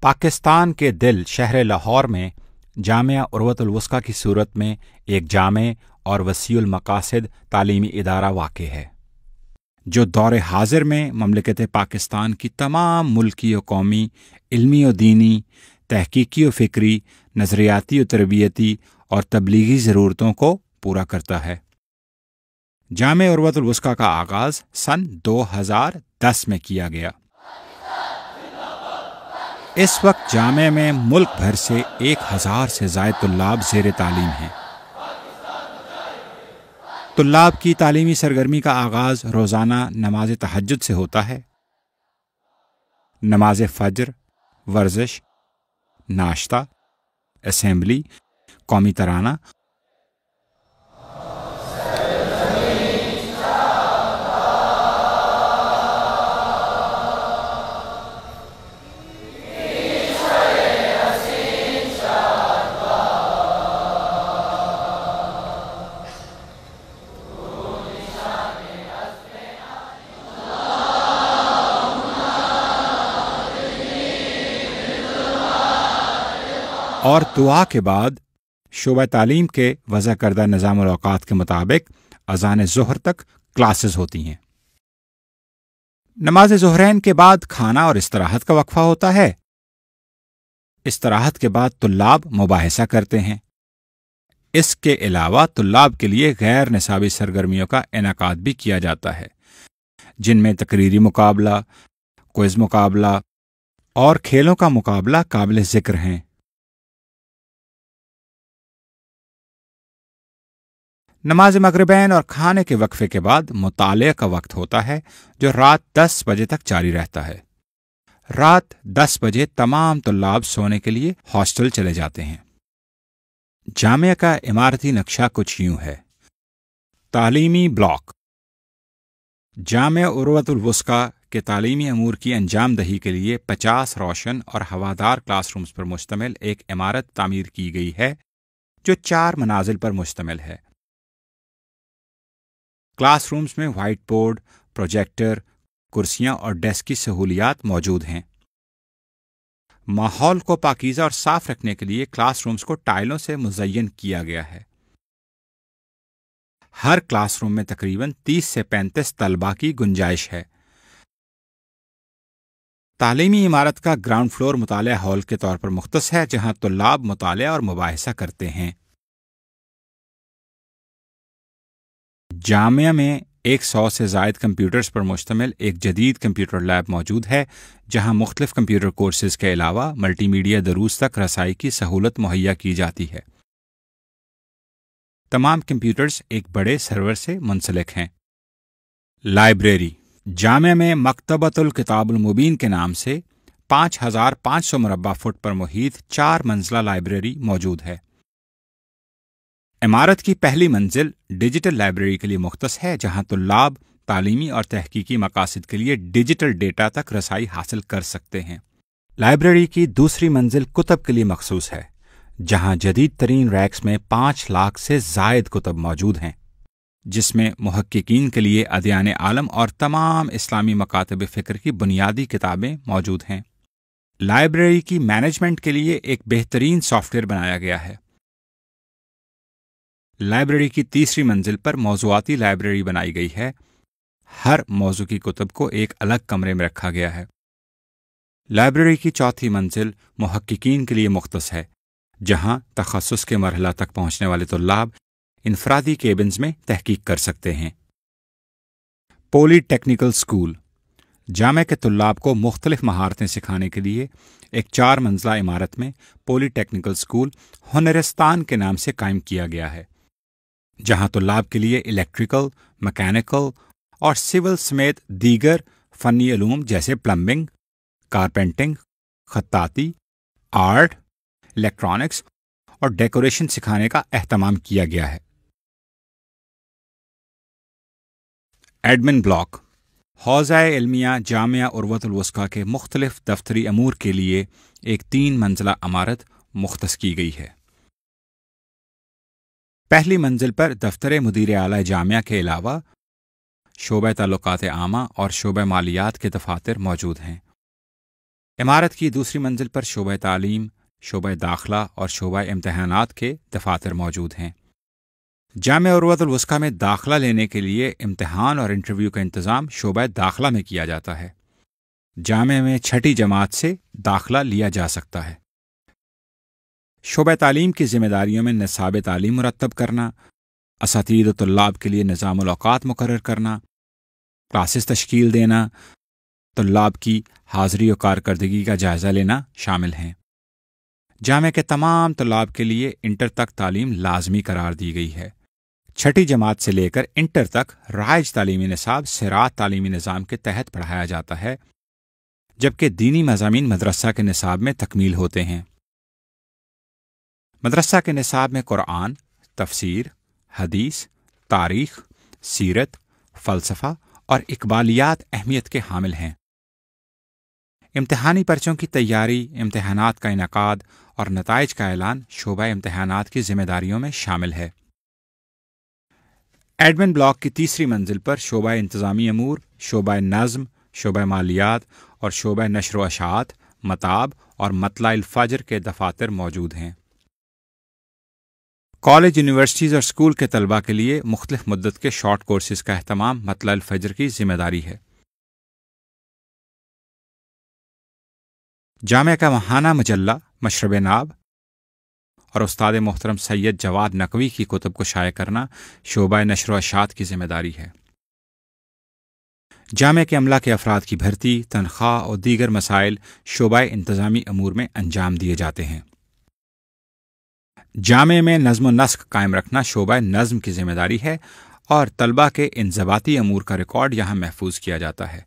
پاکستان کے دل شہر لاہور میں جامعہ عروۃ الوثقی کی صورت میں ایک جامع اور وسیع المقاصد تعلیمی ادارہ واقع ہے، جو دور حاضر میں مملکت پاکستان کی تمام ملکی و قومی علمی و دینی، تحقیقی و فکری، نظریاتی و تربیتی اور تبلیغی ضرورتوں کو پورا کرتا ہے۔ جامعہ عروۃ الوثقی کا آغاز سن 2010 میں کیا گیا۔ اس وقت جامعہ میں ملک بھر سے 1000 سے زائد طلاب زیر تعلیم ہیں۔ طلاب کی تعلیمی سرگرمی کا آغاز روزانہ نماز تہجد سے ہوتا ہے۔ نماز فجر، ورزش، ناشتہ، اسمبلی، قومی ترانہ اور دعا کے بعد شعبہ تعلیم کے وضع کردہ نظام الاوقات کے مطابق اذان ظہر تک کلاسز ہوتی ہیں۔ نماز ظہرین کے بعد کھانا اور استراحت کا وقفہ ہوتا ہے۔ استراحت کے بعد طلاب مباحثہ کرتے ہیں۔ اس کے علاوہ طلاب کے لیے غیر نصابی سرگرمیوں کا انعقاد بھی کیا جاتا ہے، جن میں تقریری مقابلہ، کوئز مقابلہ اور کھیلوں کا مقابلہ قابل ذکر ہیں۔ نماز مغربین اور کھانے کے وقفے کے بعد مطالعہ کا وقت ہوتا ہے، جو رات 10 بجے تک جاری رہتا ہے۔ رات 10 بجے تمام طلاب سونے کے لیے ہاسٹل چلے جاتے ہیں۔ جامعہ کا عمارتی نقشہ کچھ یوں ہے۔ تعلیمی بلاک۔ جامعہ عروۃ الوثقی کے تعلیمی امور کی انجام دہی کے لیے 50 روشن اور ہوادار کلاس رومز پر مشتمل ایک عمارت تعمیر کی گئی ہے، جو 4 منازل پر مشتمل ہے۔ کلاس رومز میں وائٹ بورڈ، پروجیکٹر، کرسیاں اور ڈیسک کی سہولیات موجود ہیں۔ ماحول کو پاکیزہ اور صاف رکھنے کے لیے کلاس رومز کو ٹائلوں سے مزین کیا گیا ہے۔ ہر کلاس روم میں تقریباً 30 سے 35 طلباء کی گنجائش ہے۔ تعلیمی عمارت کا گراؤنڈ فلور مطالعہ ہال کے طور پر مختص ہے، جہاں طلاب مطالعہ اور مباحثہ کرتے ہیں۔ جامعہ میں 100 سے زائد کمپیوٹرز پر مشتمل ایک جدید کمپیوٹر لیب موجود ہے، جہاں مختلف کمپیوٹر کورسز کے علاوہ ملٹی میڈیا دروس تک رسائی کی سہولت مہیا کی جاتی ہے۔ تمام کمپیوٹرز ایک بڑے سرور سے منسلک ہیں۔ لائبریری۔ جامعہ میں مکتبۃ الکتاب المبین کے نام سے 5500 مربع فٹ پر محیط 4 منزلہ لائبریری موجود ہے۔ عمارت کی پہلی منزل ڈیجیٹل لائبریری کے لیے مختص ہے، جہاں طلاب تعلیمی اور تحقیقی مقاصد کے لیے ڈیجیٹل ڈیٹا تک رسائی حاصل کر سکتے ہیں۔ لائبریری کی دوسری منزل کتب کے لیے مخصوص ہے، جہاں جدید ترین ریکس میں 5 لاکھ سے زائد کتب موجود ہیں، جس میں محققین کے لیے ادیان عالم اور تمام اسلامی مکاتب فکر کی بنیادی کتابیں موجود ہیں۔ لائبریری کی مینجمنٹ کے لیے ایک بہترین سافٹ ویئر بنایا گیا ہے۔ لائبریری کی تیسری منزل پر موضوعاتی لائبریری بنائی گئی ہے۔ ہر موضوع کی کتب کو ایک الگ کمرے میں رکھا گیا ہے۔ لائبریری کی چوتھی منزل محققین کے لیے مختص ہے، جہاں تخصص کے مرحلہ تک پہنچنے والے طلاب انفرادی کیبنز میں تحقیق کر سکتے ہیں۔ پولی ٹیکنیکل اسکول۔ جامعہ کے طلاب کو مختلف مہارتیں سکھانے کے لیے ایک 4 منزلہ عمارت میں پولی ٹیکنیکل اسکول ہنرستان کے نام سے قائم کیا گیا ہے، جہاں طلاب کے لیے الیکٹریکل، میکینیکل اور سول سمیت دیگر فنی علوم جیسے پلمبنگ، کارپینٹنگ، خطاطی، آرٹ، الیکٹرانکس اور ڈیکوریشن سکھانے کا اہتمام کیا گیا ہے۔ Admin block. حوزہ علمیہ جامعہ عروۃ الوثقی کے مختلف دفتری امور کے لیے ایک 3 منزلہ عمارت مختص کی گئی ہے۔ پہلی منزل پر دفتر مدیر اعلیٰ جامعہ کے علاوہ شعبہ تعلقات عامہ اور شعبہ مالیات کے دفاتر موجود ہیں۔ عمارت کی دوسری منزل پر شعبہ تعلیم، شعبہ داخلہ اور شعبہ امتحانات کے دفاتر موجود ہیں۔ جامعہ عروۃ الوثقی میں داخلہ لینے کے لیے امتحان اور انٹرویو کا انتظام شعبہ داخلہ میں کیا جاتا ہے۔ جامعہ میں 6ٹھی جماعت سے داخلہ لیا جا سکتا ہے۔ شعبہ تعلیم کی ذمہ داریوں میں نصاب تعلیم مرتب کرنا، اساتذہ و طلاب کے لیے نظام الاوقات مقرر کرنا، کلاسز تشکیل دینا، طلاب کی حاضری و کارکردگی کا جائزہ لینا شامل ہیں۔ جامعہ کے تمام طلاب کے لیے انٹر تک تعلیم لازمی قرار دی گئی ہے۔ 6ٹھی جماعت سے لے کر انٹر تک رائج تعلیمی نصاب صراط تعلیمی نظام کے تحت پڑھایا جاتا ہے، جبکہ دینی مضامین مدرسہ کے نصاب میں تکمیل ہوتے ہیں۔ مدرسہ کے نصاب میں قرآن، تفسیر، حدیث، تاریخ، سیرت، فلسفہ اور اقبالیات اہمیت کے حامل ہیں۔ امتحانی پرچوں کی تیاری، امتحانات کا انعقاد اور نتائج کا اعلان شعبہ امتحانات کی ذمہ داریوں میں شامل ہے۔ ایڈمن بلاک کی تیسری منزل پر شعبہ انتظامی امور، شعبہ نظم، شعبہ مالیات اور شعبہ نشر و اشاعت، متاب اور مطلع الفجر کے دفاتر موجود ہیں۔ کالج، یونیورسٹیز اور اسکول کے طلباء کے لیے مختلف مدت کے شارٹ کورسز کا اہتمام مطلع الفجر کی ذمہ داری ہے۔ جامعہ کا ماہانہ مجلہ مشرب ناب اور استاد محترم سید جواد نقوی کی کتب کو شائع کرنا شعبہ نشر و اشاعت کی ذمہ داری ہے۔ جامعہ کے عملہ کے افراد کی بھرتی، تنخواہ اور دیگر مسائل شعبہ انتظامی امور میں انجام دیے جاتے ہیں۔ جامعہ میں نظم و نسق قائم رکھنا شعبہ نظم کی ذمہ داری ہے اور طلباء کے انضباطی امور کا ریکارڈ یہاں محفوظ کیا جاتا ہے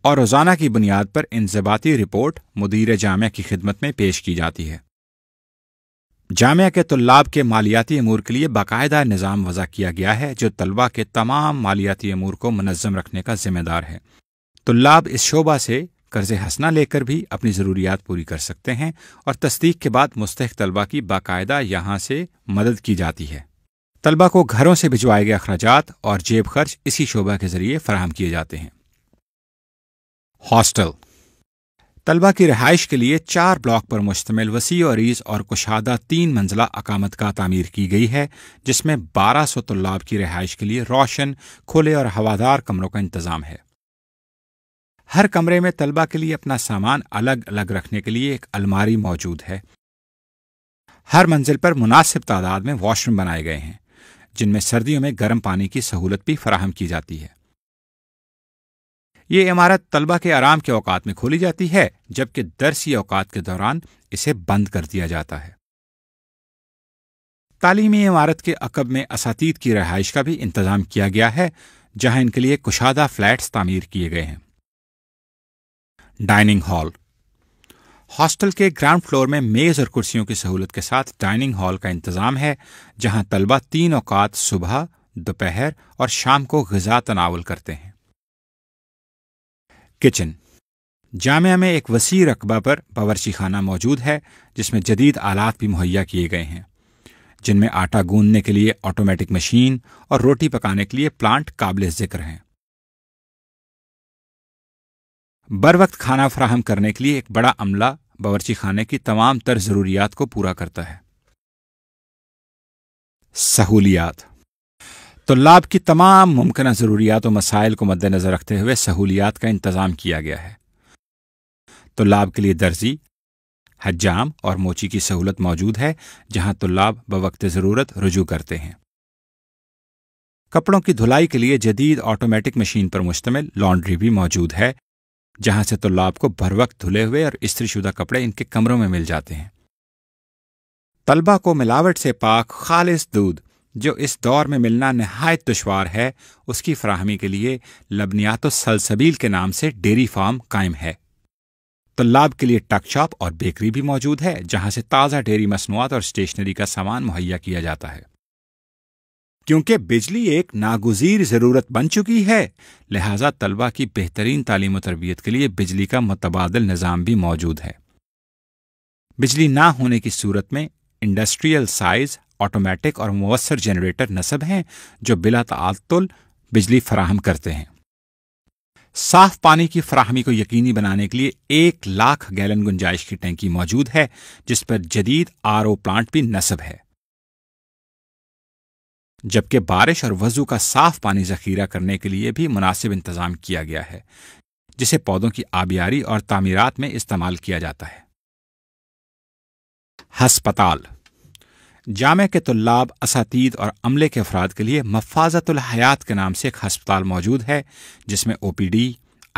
اور روزانہ کی بنیاد پر انضباطی رپورٹ مدیر جامعہ کی خدمت میں پیش کی جاتی ہے۔ جامعہ کے طلاب کے مالیاتی امور کے لیے باقاعدہ نظام وضع کیا گیا ہے جو طلباء کے تمام مالیاتی امور کو منظم رکھنے کا ذمہ دار ہے۔ طلاب اس شعبہ سے قرض حسنہ لے کر بھی اپنی ضروریات پوری کر سکتے ہیں اور تصدیق کے بعد مستحق طلباء کی باقاعدہ یہاں سے مدد کی جاتی ہے۔ طلباء کو گھروں سے بھجوائے گئے اخراجات اور جیب خرچ اسی شعبہ کے ذریعے فراہم کیے جاتے ہیں۔ ہاسٹل طلباء کی رہائش کے لیے 4 بلاک پر مشتمل وسیع و عریض اور کشادہ 3 منزلہ اقامت گاہ تعمیر کی گئی ہے، جس میں 1200 طلاب کی رہائش کے لیے روشن، کھلے اور ہوادار کمروں کا انتظام ہے۔ ہر کمرے میں طلباء کے لیے اپنا سامان الگ الگ رکھنے کے لیے ایک الماری موجود ہے۔ ہر منزل پر مناسب تعداد میں واش روم بنائے گئے ہیں، جن میں سردیوں میں گرم پانی کی سہولت بھی فراہم کی جاتی ہے۔ یہ عمارت طلباء کے آرام کے اوقات میں کھولی جاتی ہے، جبکہ درسی اوقات کے دوران اسے بند کر دیا جاتا ہے۔ تعلیمی عمارت کے عقب میں اساتید کی رہائش کا بھی انتظام کیا گیا ہے، جہاں ان کے لیے کشادہ فلیٹس تعمیر کیے گئے ہیں۔ ڈائننگ ہال ہاسٹل کے گراؤنڈ فلور میں میز اور کرسیوں کی سہولت کے ساتھ ڈائننگ ہال کا انتظام ہے، جہاں طلباء 3 اوقات صبح، دوپہر اور شام کو غذا تناول کرتے ہیں۔ کچن جامعہ میں ایک وسیع رقبہ پر باورچی خانہ موجود ہے، جس میں جدید آلات بھی مہیا کیے گئے ہیں، جن میں آٹا گوندنے کے لیے آٹومیٹک مشین اور روٹی پکانے کے لیے پلانٹ قابل ذکر ہیں۔ بر وقت کھانا فراہم کرنے کے لیے ایک بڑا عملہ باورچی خانے کی تمام تر ضروریات کو پورا کرتا ہے۔ سہولیات طلاب کی تمام ممکنہ ضروریات و مسائل کو مد نظر رکھتے ہوئے سہولیات کا انتظام کیا گیا ہے۔ طلاب کے لیے درزی، حجام اور موچی کی سہولت موجود ہے، جہاں طلاب بوقت ضرورت رجوع کرتے ہیں۔ کپڑوں کی دھلائی کے لیے جدید آٹومیٹک مشین پر مشتمل لانڈری بھی موجود ہے، جہاں سے طلاب کو بر وقت دھلے ہوئے اور استری شدہ کپڑے ان کے کمروں میں مل جاتے ہیں۔ طلباء کو ملاوٹ سے پاک خالص دودھ، جو اس دور میں ملنا نہایت دشوار ہے، اس کی فراہمی کے لیے لبنیات السلسبیل کے نام سے ڈیری فارم قائم ہے۔ طلاب کے لیے ٹک شاپ اور بیکری بھی موجود ہے، جہاں سے تازہ ڈیری مصنوعات اور اسٹیشنری کا سامان مہیا کیا جاتا ہے۔ کیونکہ بجلی ایک ناگزیر ضرورت بن چکی ہے، لہذا طلباء کی بہترین تعلیم و تربیت کے لیے بجلی کا متبادل نظام بھی موجود ہے۔ بجلی نہ ہونے کی صورت میں انڈسٹریل سائز آٹومیٹک اور مؤثر جنریٹر نصب ہیں، جو بلا تعطل بجلی فراہم کرتے ہیں۔ صاف پانی کی فراہمی کو یقینی بنانے کے لیے 1,00,000 گیلن گنجائش کی ٹینکی موجود ہے، جس پر جدید RO پلانٹ بھی نصب ہے، جبکہ بارش اور وضو کا صاف پانی ذخیرہ کرنے کے لیے بھی مناسب انتظام کیا گیا ہے، جسے پودوں کی آبیاری اور تعمیرات میں استعمال کیا جاتا ہے۔ ہسپتال۔ جامعہ کے طلاب، اساتید اور عملے کے افراد کے لیے مفازت الحیات کے نام سے ایک ہسپتال موجود ہے، جس میں OPD،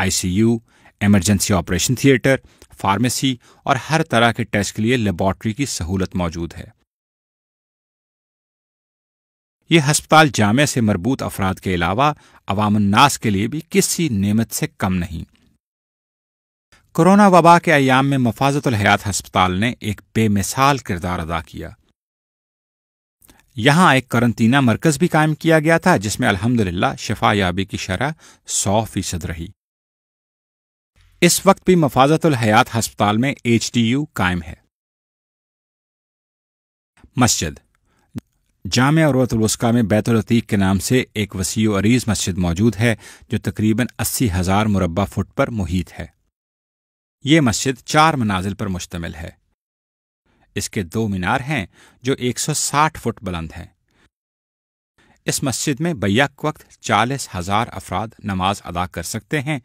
ICU، emergency operation theatre, pharmacy اور ہر طرح کے ٹیسٹ کے لیے لیبارٹری کی سہولت موجود ہے۔ یہ ہسپتال جامعہ سے مربوط افراد کے علاوہ عوام الناس کے لیے بھی کسی نعمت سے کم نہیں۔ کورونا وبا کے ایام میں مفازت الحیات ہسپتال نے ایک بے مثال کردار ادا کیا۔ یہاں ایک قرنطینہ مرکز بھی قائم کیا گیا تھا، جس میں الحمدللہ شفا یابی کی شرح 100% رہی۔ اس وقت بھی مفازت الحیات ہسپتال میں HDU قائم ہے۔ مسجد۔ جامعہ عروۃ الوثقی میں بیت العتیق کے نام سے ایک وسیع و عریض مسجد موجود ہے، جو تقریباً 80,000 مربع فٹ پر محیط ہے۔ یہ مسجد 4 منازل پر مشتمل ہے۔ اس کے 2 مینار ہیں جو 160 فٹ بلند ہیں۔ اس مسجد میں بیک وقت 40,000 افراد نماز ادا کر سکتے ہیں۔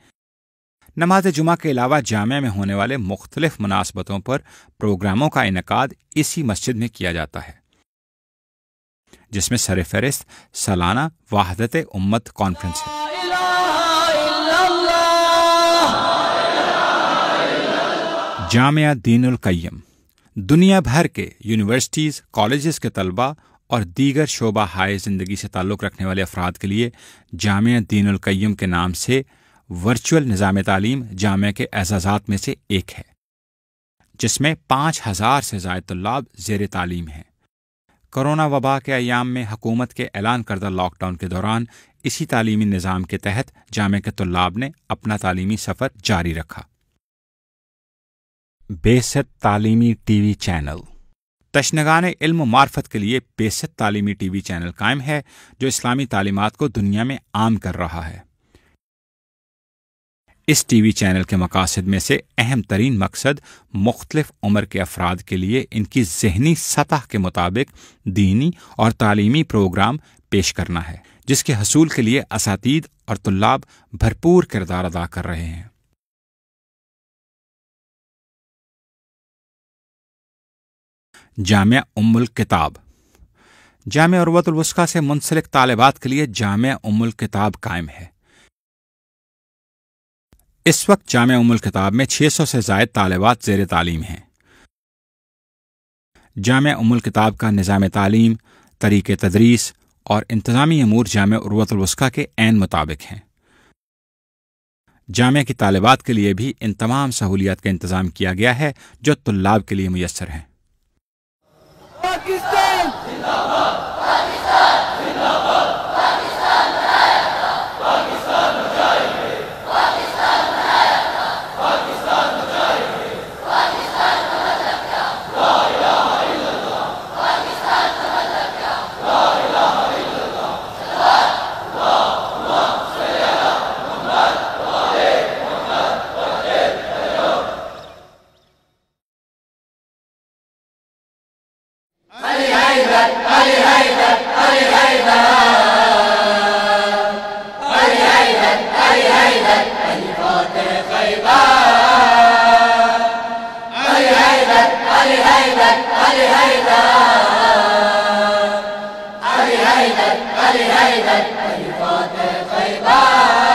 نماز جمعہ کے علاوہ جامعہ میں ہونے والے مختلف مناسبتوں پر پروگراموں کا انعقاد اسی مسجد میں کیا جاتا ہے، جس میں سرفہرست سالانہ وحدت امت کانفرنس ہے۔ جامعہ دین القیم۔ دنیا بھر کے یونیورسٹیز، کالجز کے طلباء اور دیگر شعبہ ہائے زندگی سے تعلق رکھنے والے افراد کے لیے جامعہ دین القیم کے نام سے ورچوئل نظام تعلیم جامعہ کے اعزازات میں سے ایک ہے، جس میں 5,000 سے زائد طلاب زیر تعلیم ہیں۔ کورونا وبا کے ایام میں حکومت کے اعلان کردہ لاک ڈاؤن کے دوران اسی تعلیمی نظام کے تحت جامعہ کے طلاب نے اپنا تعلیمی سفر جاری رکھا۔ بیست تعلیمی ٹی وی چینل۔ تشنگان علم و معرفت کے لیے بیست تعلیمی ٹی وی چینل قائم ہے، جو اسلامی تعلیمات کو دنیا میں عام کر رہا ہے۔ اس ٹی وی چینل کے مقاصد میں سے اہم ترین مقصد مختلف عمر کے افراد کے لیے ان کی ذہنی سطح کے مطابق دینی اور تعلیمی پروگرام پیش کرنا ہے، جس کے حصول کے لیے اساتید اور طلاب بھرپور کردار ادا کر رہے ہیں۔ جامعہ ام الکتاب۔ جامعہ عروۃ الوثقی سے منسلک طالبات کے لیے جامعہ ام الکتاب قائم ہے۔ اس وقت جامعہ ام الکتاب میں 600 سے زائد طالبات زیر تعلیم ہیں۔ جامعہ ام الکتاب کا نظام تعلیم، طریقہ تدریس اور انتظامی امور جامعہ عروۃ الوثقی کے عین مطابق ہیں۔ جامعہ کی طالبات کے لیے بھی ان تمام سہولیات کا انتظام کیا گیا ہے جو طلاب کے لیے میسر ہیں۔ پاکستان زندہ باد، پاکستان زندہ باد، پاکستان بنایا تھا، پاکستان بچائے گے، پاکستان بنایا تھا، پاکستان بچائے گے، پاکستان کا مطلب کیا؟ لا الہ الا اللہ، پاکستان کا مطلب کیا؟ لا الہ الا اللہ، اللہم صلی علی محمد وآل محمد وسلم۔ علی حیدر، علی حیدر، علی حیدر، علی حیدر، علی حیدر، علی فاتح خیبر، علی حیدر، علی حیدر، علی حیدر، علی حیدر، علی حیدر، علی فاتح خیبر۔